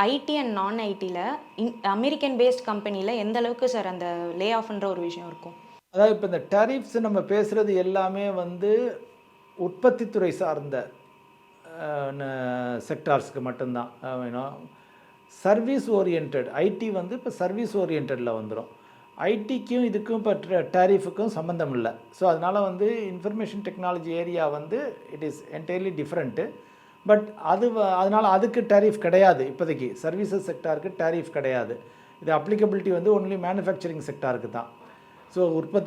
ID and நான் ஐடியில் American paste கம்பெனியில் எந்த அளவுக்கு சார் அந்த லே ஆஃப்ன்ற ஒரு விஷயம் இருக்கும்? அதாவது இப்போ இந்த டேரிஃப்ஸ் நம்ம பேசுகிறது எல்லாமே வந்து உற்பத்தி துறை சார்ந்த செக்டார்ஸ்க்கு மட்டும்தான். வேணும் சர்வீஸ் ஓரியன்ட் ஐடி வந்து இப்போ சர்வீஸ் ஓரியன்டில் வந்துடும். ஐடிக்கும் இதுக்கும் இப்போ டேரிஃபுக்கும் சம்மந்தம் இல்லை. ஸோ அதனால் வந்து இன்ஃபர்மேஷன் டெக்னாலஜி ஏரியா வந்து it is entirely different. But அதனால் அதுக்கு டேரிஃப் கிடையாது. இப்போதைக்கு சர்வீசஸ் செக்டாருக்கு டேரிஃப் கிடையாது. இது அப்ளிகபிலிட்டி வந்து ஒன்லி மேனுஃபேக்சரிங் செக்டாருக்கு தான். ஸோ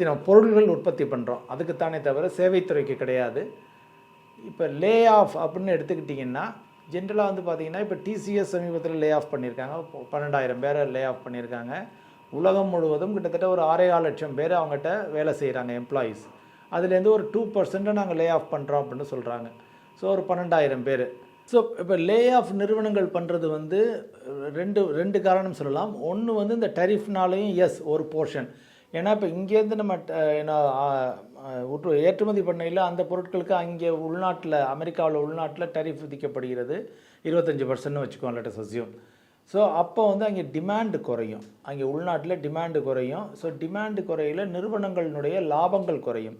நம்ம பொருள்கள் உற்பத்தி பண்ணுறோம் அதுக்குத்தானே தவிர சேவைத்துறைக்கு கிடையாது. இப்போ லே ஆஃப் அப்படின்னு எடுத்துக்கிட்டிங்கன்னா ஜென்ரலாக வந்து பார்த்திங்கன்னா இப்போ டிசிஎஸ் சமீபத்தில் லே ஆஃப் பண்ணியிருக்காங்க. 12,000 பேரை லே ஆஃப் பண்ணியிருக்காங்க. உலகம் முழுவதும் கிட்டத்தட்ட ஒரு 6.25 லட்சம் பேர் அவங்ககிட்ட வேலை செய்கிறாங்க எம்ப்ளாயீஸ். அதுலேருந்து ஒரு 2% நாங்கள் லே ஆஃப் பண்ணுறோம் அப்படின்னு சொல்கிறாங்க. ஸோ ஒரு 12,000 பேர். ஸோ இப்போ லே ஆஃப் நிறுவனங்கள் பண்ணுறது வந்து ரெண்டு காரணம் சொல்லலாம். ஒன்று வந்து இந்த டெரிஃப்னாலையும் ஒரு போர்ஷன். ஏன்னா இப்போ இங்கேருந்து நம்ம ஏற்றுமதி பண்ணையில் அந்த பொருட்களுக்கு அங்கே உள்நாட்டில் அமெரிக்காவில் உள்நாட்டில் டெரிஃப் விதிக்கப்படுகிறது 25% வச்சுக்கோங்க, லெட் அஸ்யூம். ஸோ அப்போ வந்து அங்கே டிமாண்டு குறையும், அங்கே உள்நாட்டில் டிமாண்டு குறையும். ஸோ டிமாண்டு குறையில் நிறுவனங்களுடைய லாபங்கள் குறையும்.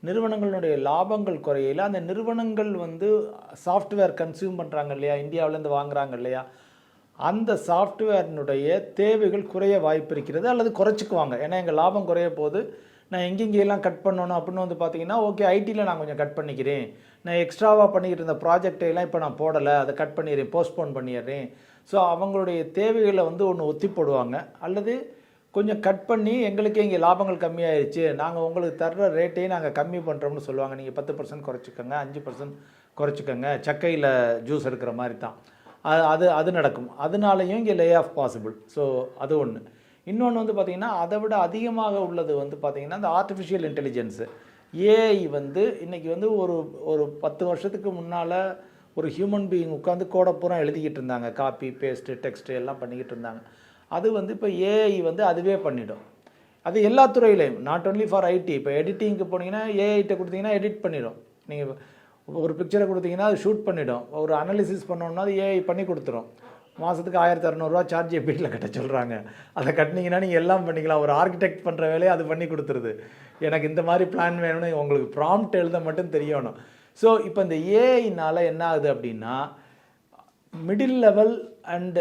நிறுவனங்களுடைய லாபங்கள் குறையில் அந்த நிறுவனங்கள் வந்து சாஃப்ட்வேர் கன்சியூம் பண்ணுறாங்க இல்லையா, இந்தியாவிலேருந்து வாங்குறாங்க இல்லையா, அந்த சாஃப்ட்வேர்னுடைய தேவைகள் குறைய வாய்ப்பு இருக்கிறது, அல்லது குறைச்சிக்குவாங்க. ஏன்னா எங்கள் லாபம் குறைய போது நான் எங்கெங்கெல்லாம் கட் பண்ணணும் அப்படின்னு வந்து பார்த்தீங்கன்னா, ஓகே ஐடியில் நான் கொஞ்சம் கட் பண்ணிக்கிறேன், நான் எக்ஸ்ட்ராவாக பண்ணிக்கிட்டு இருந்த ப்ராஜெக்டையெல்லாம் இப்போ நான் போடலை, அதை கட் பண்ணிடுறேன், போஸ்ட்போன் பண்ணிடுறேன். ஸோ அவங்களுடைய தேவைகளை வந்து ஒன்று ஒத்தி போடுவாங்க, அல்லது கொஞ்சம் கட் பண்ணி எங்களுக்கே இங்கே லாபங்கள் கம்மியாயிடுச்சு, நாங்கள் உங்களுக்கு தர்ற ரேட்டையும் நாங்கள் கம்மி பண்ணுறோம்னு சொல்லுவாங்க. நீங்கள் 10% குறைச்சிக்கோங்க, 5% குறைச்சிக்கோங்க, சக்கையில் ஜூஸ் எடுக்கிற மாதிரி தான் அது நடக்கும். அதனாலையும் இங்கே லே ஆஃப் பாசிபிள். ஸோ அது ஒன்று. இன்னொன்று வந்து பார்த்திங்கன்னா அதை விட அதிகமாக உள்ளது வந்து பார்த்திங்கன்னா இந்த ஆர்டிஃபிஷியல் இன்டெலிஜென்ஸு, ஏஐ வந்து இன்றைக்கி வந்து ஒரு 10 வருஷத்துக்கு முன்னால் ஒரு ஹியூமன் பீயிங் உட்காந்து கோடை பூரா எழுதிக்கிட்டு இருந்தாங்க, காப்பி பேஸ்ட்டு டெக்ஸ்ட்டு எல்லாம் பண்ணிக்கிட்டு இருந்தாங்க. அது வந்து இப்போ ஏஐ வந்து அதுவே பண்ணிடும். அது எல்லா துறையிலையும், நாட் ஒன்லி ஃபார் ஐடி. இப்போ எடிட்டிங்க்கு போனீங்கன்னா ஏஐட்ட கொடுத்தீங்கன்னா எடிட் பண்ணிடும். நீங்கள் ஒரு பிக்சரை கொடுத்தீங்கன்னா அது ஷூட் பண்ணிவிடும். ஒரு அனாலிசிஸ் பண்ணோன்னா அது ஏஐ பண்ணி கொடுத்துரும். மாதத்துக்கு 1,600 சார்ஜ் எப்படியில் கட்ட சொல்கிறாங்க. அதை கட்டினீங்கன்னா நீங்கள் எல்லாம் பண்ணிக்கலாம். ஒரு ஆர்கிடெக்ட் பண்ணுற வேலையை அது பண்ணி கொடுத்துருது. எனக்கு இந்த மாதிரி பிளான் வேணும்னு உங்களுக்கு ப்ராம்ப்ட் எழுத மட்டும் தெரியணும். ஸோ இப்போ இந்த ஏஐனால் என்ன ஆகுது அப்படின்னா, மிடில் லெவல் அண்ட்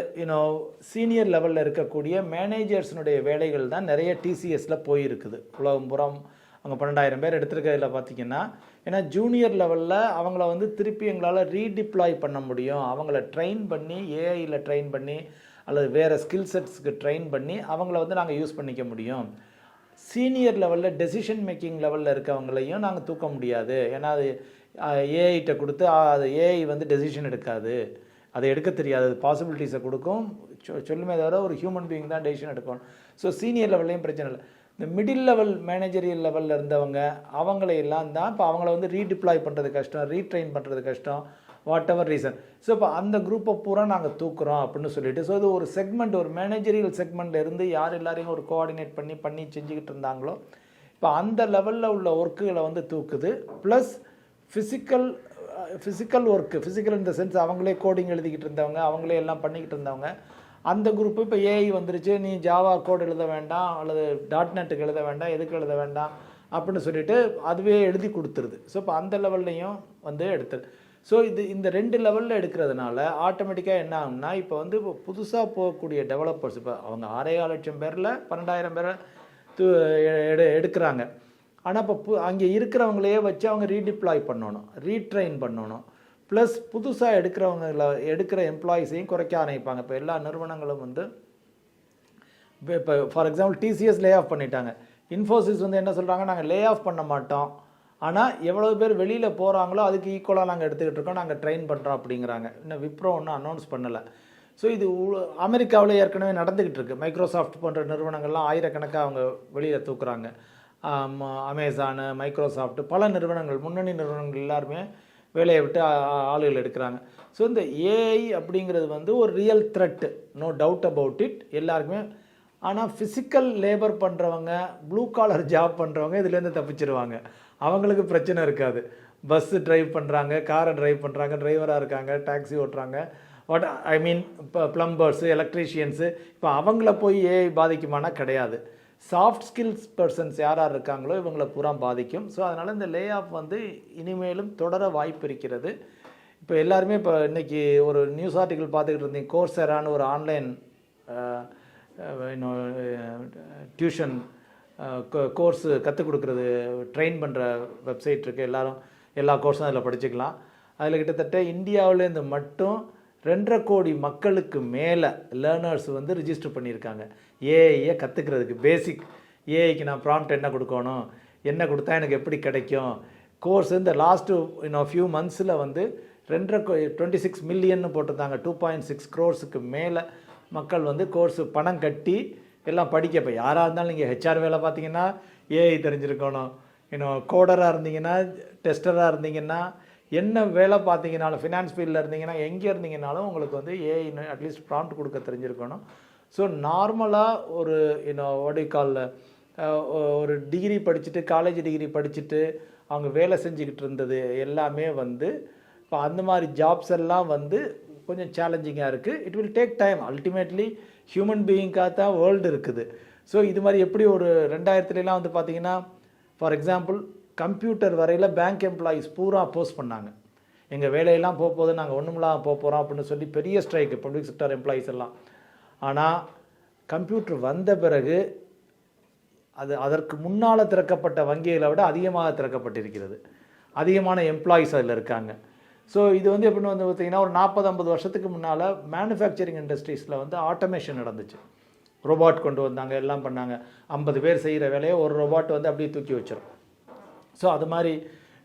சீனியர் லெவலில் இருக்கக்கூடிய மேனேஜர்ஸினுடைய வேலைகள் தான் நிறைய டிசிஎஸில் போயிருக்குது உலகம் புறம். அவங்க 12,000 பேர் எடுத்துருக்கிறதுல பார்த்திங்கன்னா, ஏன்னா ஜூனியர் லெவலில் அவங்கள வந்து திருப்பி எங்களால் ரீடிப்ளாய் பண்ண முடியும், அவங்கள ட்ரெயின் பண்ணி ஏஐயில் ட்ரெயின் பண்ணி அல்லது வேறு ஸ்கில் செட்ஸ்க்கு ட்ரெயின் பண்ணி அவங்கள வந்து நாங்கள் யூஸ் பண்ணிக்க முடியும். சீனியர் லெவலில் டெசிஷன் மேக்கிங் லெவலில் இருக்கவங்களையும் நாங்கள் தூக்க முடியாது. ஏன்னா அது ஏஐட்ட கொடுத்து அது ஏஐ வந்து டெசிஷன் எடுக்காது, அதை எடுக்க தெரியாது, அது பாசிபிலிட்டிஸை கொடுக்கும் சொல்லுமே தவிர ஒரு ஹியூமன் பீயிங் தான் டெசிஷன் எடுக்கணும். ஸோ சீனியர் லெவல்லையும் பிரச்சனை இல்லை. இந்த மிடில் லெவல் மேனேஜரியல் லெவலில் இருந்தவங்க அவங்களையெல்லாம் தான் இப்போ அவங்கள வந்து ரீடிப்ளாய் பண்ணுறது கஷ்டம், ரீட்ரெயின் பண்ணுறது கஷ்டம், வாட் எவர் ரீசன். ஸோ இப்போ அந்த குரூப்பை பூரா நாங்கள் தூக்குறோம் அப்படின்னு சொல்லிட்டு, ஸோ இது ஒரு செக்மெண்ட், ஒரு மேனேஜரியல் செக்மெண்ட்டில் இருந்து யார் எல்லாரையும் ஒரு கோஆர்டினேட் பண்ணி செஞ்சுக்கிட்டு இருந்தாங்களோ இப்போ அந்த லெவலில் உள்ள ஒர்க்குகளை வந்து தூக்குது. ப்ளஸ் ஃபிசிக்கல் ஒர்க்கு, ஃபிசிக்கல் இந்த சென்ஸ் அவங்களே கோடிங் எழுதிக்கிட்டு இருந்தவங்க, அவங்களே எல்லாம் பண்ணிக்கிட்டு இருந்தவங்க, அந்த குரூப்பு இப்போ ஏஐ வந்துருச்சு, நீ ஜாவா கோட் எழுத வேண்டாம் அல்லது .NETக்கு எழுத வேண்டாம், எதுக்கு எழுத வேண்டாம் அப்படின்னு சொல்லிட்டு அதுவே எழுதி கொடுத்துருது. ஸோ இப்போ அந்த லெவல்லையும் வந்து எடுத்துரு. ஸோ இந்த 2 லெவலில் எடுக்கிறதுனால ஆட்டோமேட்டிக்காக என்ன ஆகும்னா, இப்போ வந்து இப்போ புதுசாக போகக்கூடிய டெவலப்பர்ஸ், இப்போ அவங்க 6.25 லட்சம் பேரில் 12,000 பேரை எடுக்கிறாங்க. ஆனால் இப்போ அங்கே இருக்கிறவங்களையே வச்சு அவங்க ரீடிப்ளாய் பண்ணணும், ரீட்ரெயின் பண்ணணும். ப்ளஸ் புதுசாக எடுக்கிற எம்ப்ளாயீஸையும் குறைக்க ஆரம்பிப்பாங்க. இப்போ எல்லா நிறுவனங்களும் வந்து இப்போ for example TCS lay off பண்ணிட்டாங்க. இன்ஃபோசிஸ் வந்து என்ன சொல்கிறாங்க, நாங்கள் லே ஆஃப் பண்ண மாட்டோம், ஆனால் எவ்வளோ பேர் வெளியில் போகிறாங்களோ அதுக்கு ஈக்குவலாக நாங்கள் எடுத்துக்கிட்டு இருக்கோம், நாங்கள் ட்ரெயின் பண்ணுறோம் அப்படிங்கிறாங்க. இன்னும் விப்ரோ ஒன்றும் அனௌன்ஸ் பண்ணலை. ஸோ இது அமெரிக்காவில் ஏற்கனவே நடந்துக்கிட்டு இருக்குது. மைக்ரோசாஃப்ட் போன்ற நிறுவனங்கள்லாம் ஆயிரக்கணக்காக அவங்க வெளியில் தூக்குறாங்க. அமேசானு, மைக்ரோசாஃப்ட், பல நிறுவனங்கள், முன்னணி நிறுவனங்கள் எல்லாருமே வேலையை விட்டு ஆளுகள் எடுக்கிறாங்க. ஸோ இந்த ஏஐ அப்படிங்கிறது வந்து ஒரு real threat, no doubt about it எல்லாருக்குமே. ஆனால் ஃபிசிக்கல் லேபர் பண்ணுறவங்க, ப்ளூ காலர் ஜாப் பண்ணுறவங்க இதுலேருந்து தப்பிச்சிருவாங்க, அவங்களுக்கு பிரச்சனை இருக்காது. பஸ்ஸு ட்ரைவ் பண்ணுறாங்க, காரை ட்ரைவ் பண்ணுறாங்க, டிரைவராக இருக்காங்க, டாக்ஸி ஓட்டுறாங்க, வாட் ஐ மீன் இப்போ ப்ளம்பர்ஸு, எலக்ட்ரீஷியன்ஸு, இப்போ அவங்கள போய் ஏஐ பாதிக்குமானா கிடையாது. சாஃப்ட் ஸ்கில்ஸ் பர்சன்ஸ் யார் யார் இருக்காங்களோ இவங்களை பூரா பாதிக்கும். ஸோ அதனால் இந்த லே ஆஃப் வந்து இனிமேலும் தொடர வாய்ப்பு இருக்கிறது. இப்போ எல்லாருமே இப்போ இன்றைக்கி ஒரு நியூஸ் ஆர்டிக்கல் பார்த்துக்கிட்டு இருந்தீங்க, கோர்செரான்னு ஒரு ஆன்லைன் இன்னும் டியூஷன் கோர்ஸு கற்றுக் கொடுக்குறது, ட்ரெயின் பண்ணுற வெப்சைட் இருக்குது. எல்லா கோர்ஸும் அதில் படிச்சுக்கலாம். அதில் கிட்டத்தட்ட இந்தியாவிலேருந்து மட்டும் 2.5 கோடி மக்களுக்கு மேலே லேர்னர்ஸ் வந்து ரிஜிஸ்டர் பண்ணியிருக்காங்க ஏஐயை கற்றுக்கிறதுக்கு. பேசிக் ஏஐக்கு நான் ப்ராம்ப்ட் என்ன கொடுக்கணும், என்ன கொடுத்தா எனக்கு எப்படி கிடைக்கும் கோர்ஸ். இந்த லாஸ்ட்டு ஃபியூ மந்த்ஸில் வந்து 26 மில்லியன் போட்டிருந்தாங்க. 2.6 crores மேலே மக்கள் வந்து கோர்ஸு பணம் கட்டி எல்லாம் படிக்க. இப்போ யாராக இருந்தாலும் நீங்கள் ஹெச்ஆர் வேலை பார்த்தீங்கன்னா ஏஐ தெரிஞ்சிருக்கணும், கோடராக இருந்தீங்கன்னா, டெஸ்டராக இருந்தீங்கன்னா, என்ன வேலை பார்த்தீங்கனாலும், ஃபினான்ஸ் ஃபீல்டில் இருந்தீங்கன்னா, எங்கே இருந்தீங்கனாலும் உங்களுக்கு வந்து ஏஐ அட்லீஸ்ட் ப்ராம்ப்ட் கொடுக்க தெரிஞ்சிருக்கணும். ஸோ நார்மலாக ஒரு காலில் ஒரு டிகிரி படிச்சுட்டு, காலேஜ் டிகிரி படிச்சுட்டு அவங்க வேலை செஞ்சுக்கிட்டு இருந்தது எல்லாமே வந்து இப்போ அந்த மாதிரி ஜாப்ஸ் எல்லாம் வந்து கொஞ்சம் சேலஞ்சிங்காக இருக்குது. It will take time. Ultimately human பீயிங்காக தான் வேர்ல்டு இருக்குது. ஸோ இது மாதிரி எப்படி ஒரு 2000 வந்து பார்த்தீங்கன்னா, ஃபார் எக்ஸாம்பிள் கம்ப்யூட்டர் வரையில் பேங்க் எம்ப்ளாயீஸ் பூரா போஸ்ட் பண்ணாங்க, எங்கள் வேலையெல்லாம் போகும்போது நாங்கள் ஒன்றுமெல்லாம் போகிறோம் அப்படின்னு சொல்லி பெரிய ஸ்ட்ரைக்கு பப்ளிக் செக்டர் எம்ப்ளாயீஸ் எல்லாம். ஆனால் கம்ப்யூட்டர் வந்த பிறகு அதற்கு முன்னால் திறக்கப்பட்ட வங்கிகளை விட அதிகமாக திறக்கப்பட்டிருக்கிறது. அதிகமான எம்ப்ளாயீஸ் அதில் இருக்காங்க. ஸோ இது வந்து எப்படின்னு வந்து பார்த்திங்கன்னா, ஒரு 40-50 வருஷத்துக்கு முன்னால் மேனுஃபேக்சரிங் இண்டஸ்ட்ரீஸில் வந்து ஆட்டோமேஷன் நடந்துச்சு. ரோபாட் கொண்டு வந்தாங்க, எல்லாம் பண்ணாங்க. 50 பேர் செய்கிற வேலையை ஒரு ரோபாட் வந்து அப்படியே தூக்கி வச்சிடும். ஸோ அது மாதிரி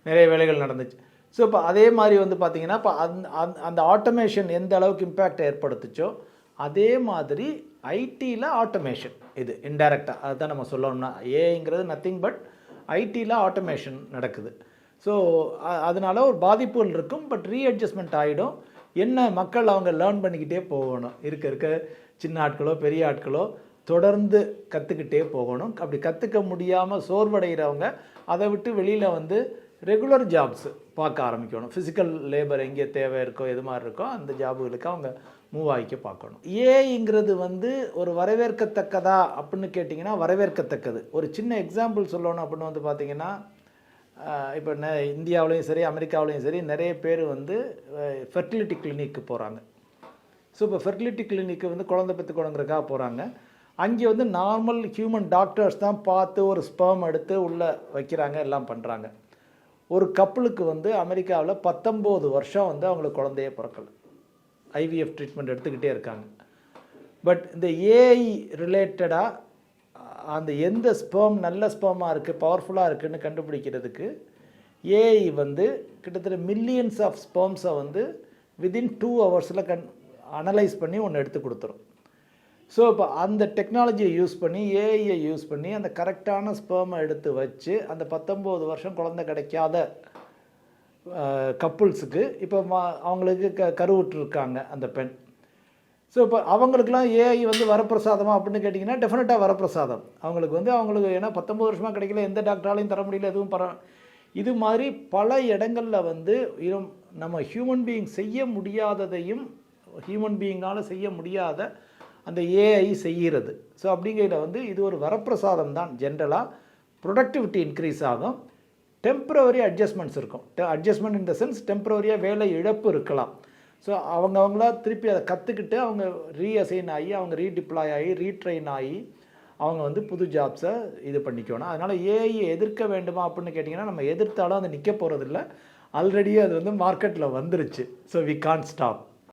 நிறைய வேலைகள் நடந்துச்சு. ஸோ இப்போ அதே மாதிரி வந்து பார்த்திங்கன்னா, இப்போ அந்த ஆட்டோமேஷன் எந்த அளவுக்கு இம்பேக்ட் ஏற்படுத்துச்சோ அதே மாதிரி ஐடியில் ஆட்டோமேஷன் இது இன்டைரக்டாக அதுதான் நம்ம சொல்லணும்னா, ஏங்கிறது நத்திங் பட் ஐடியில் ஆட்டோமேஷன் நடக்குது. ஸோ அதனால் ஒரு பாதிப்புகள் இருக்கும். பட் ரீஅட்ஜஸ்ட்மெண்ட் ஆகிடும். என்ன மக்கள் அவங்க லேர்ன் பண்ணிக்கிட்டே போகணும். இருக்க சின்ன ஆட்களோ பெரிய ஆட்களோ தொடர்ந்து கற்றுக்கிட்டே போகணும். அப்படி கற்றுக்க முடியாமல் சோர்வடைகிறவங்க அதை விட்டு வெளியில் வந்து ரெகுலர் ஜாப்ஸ் பார்க்க ஆரம்பிக்கணும். ஃபிசிக்கல் லேபர் எங்கே தேவை இருக்கோ, எது மாதிரி இருக்கோ அந்த ஜாபுகளுக்கு அவங்க மூவ் ஆகிக்க பார்க்கணும். ஏஐங்கிறது வந்து ஒரு வரவேற்கத்தக்கதா அப்படின்னு கேட்டிங்கன்னா வரவேற்கத்தக்கது. ஒரு சின்ன எக்ஸாம்பிள் சொல்லணும் அப்படின்னு வந்து பார்த்திங்கன்னா, இப்போ இந்தியாவிலையும் சரி அமெரிக்காவிலையும் சரி நிறைய பேர் வந்து ஃபெர்டிலிட்டி கிளினிக்கு போகிறாங்க. ஸோ இப்போ ஃபெர்டிலிட்டி கிளினிக்கு வந்து குழந்தை பெற்றுக்கணுங்கிறக்காக போகிறாங்க. அங்கே வந்து நார்மல் ஹியூமன் டாக்டர்ஸ் தான் பார்த்து ஒரு ஸ்பெர்ம் எடுத்து உள்ளே வைக்கிறாங்க, எல்லாம் பண்ணுறாங்க. ஒரு கப்பலுக்கு வந்து அமெரிக்காவில் 19 வருஷம் வந்து அவங்களுக்கு குழந்தையே பிறக்கலை. ஐவிஎஃப் ட்ரீட்மெண்ட் எடுத்துக்கிட்டே இருக்காங்க. பட் இந்த ஏஐ ரிலேட்டடாக அந்த எந்த ஸ்பெர்ம் நல்ல ஸ்பெர்மாக இருக்குது, பவர்ஃபுல்லாக இருக்குதுன்னு கண்டுபிடிக்கிறதுக்கு ஏஐ வந்து கிட்டத்தட்ட மில்லியன்ஸ் ஆஃப் ஸ்பெர்ம்ஸை வந்து வித்தின் 2 ஹவர்ஸில் அனலைஸ் பண்ணி ஒன்று எடுத்து கொடுத்துரும். ஸோ இப்போ அந்த டெக்னாலஜியை யூஸ் பண்ணி, ஏஐயை யூஸ் பண்ணி அந்த கரெக்டான ஸ்பெர்மை எடுத்து வச்சு அந்த 19 வருஷம் குழந்தை கிடைக்காத கப்புள்ஸுக்கு இப்போ அவங்களுக்கு கருவுற்றிருக்காங்க அந்த பெண். ஸோ இப்போ அவங்களுக்குலாம் ஏஐ வந்து வரப்பிரசாதமா அப்படின்னு கேட்டிங்கன்னா டெஃபினட்டாக வரப்பிரசாதம். அவங்களுக்கு ஏன்னா 19 வருஷமாக கிடைக்கல, எந்த டாக்டராலையும் தர முடியல, எதுவும் இது மாதிரி பல இடங்களில் வந்து நம்ம ஹியூமன் பீயிங் செய்ய முடியாததையும் ஹியூமன் பீயிங்கால் செய்ய முடியாத அந்த ஏஐ செய்கிறது. ஸோ அப்படிங்கிறத வந்து இது ஒரு வரப்பிரசாதம் தான். ஜென்ரலாக ப்ரொடக்டிவிட்டி இன்க்ரீஸ் ஆகும், டெம்ப்ரவரி அட்ஜஸ்ட்மெண்ட்ஸ் இருக்கும். அட்ஜஸ்ட்மெண்ட் இன் த சென்ஸ் டெம்ப்ரவரியாக வேலை இழப்பு இருக்கலாம். ஸோ அவங்களா திருப்பி அதை கற்றுக்கிட்டு அவங்க ரீஅசைன் ஆகி, அவங்க ரீடிப்ளாய் ஆகி, ரீட்ரெயின் ஆகி அவங்க வந்து புது ஜாப்ஸை இது பண்ணிக்கணும். அதனால் ஏஐயை எதிர்க்க வேண்டுமா அப்படின்னு கேட்டிங்கன்னா, நம்ம எதிர்த்தாலும் அது நிற்க போகிறதில்ல. ஆல்ரெடி அது வந்து மார்க்கெட்டில் வந்துருச்சு. So we can't stop.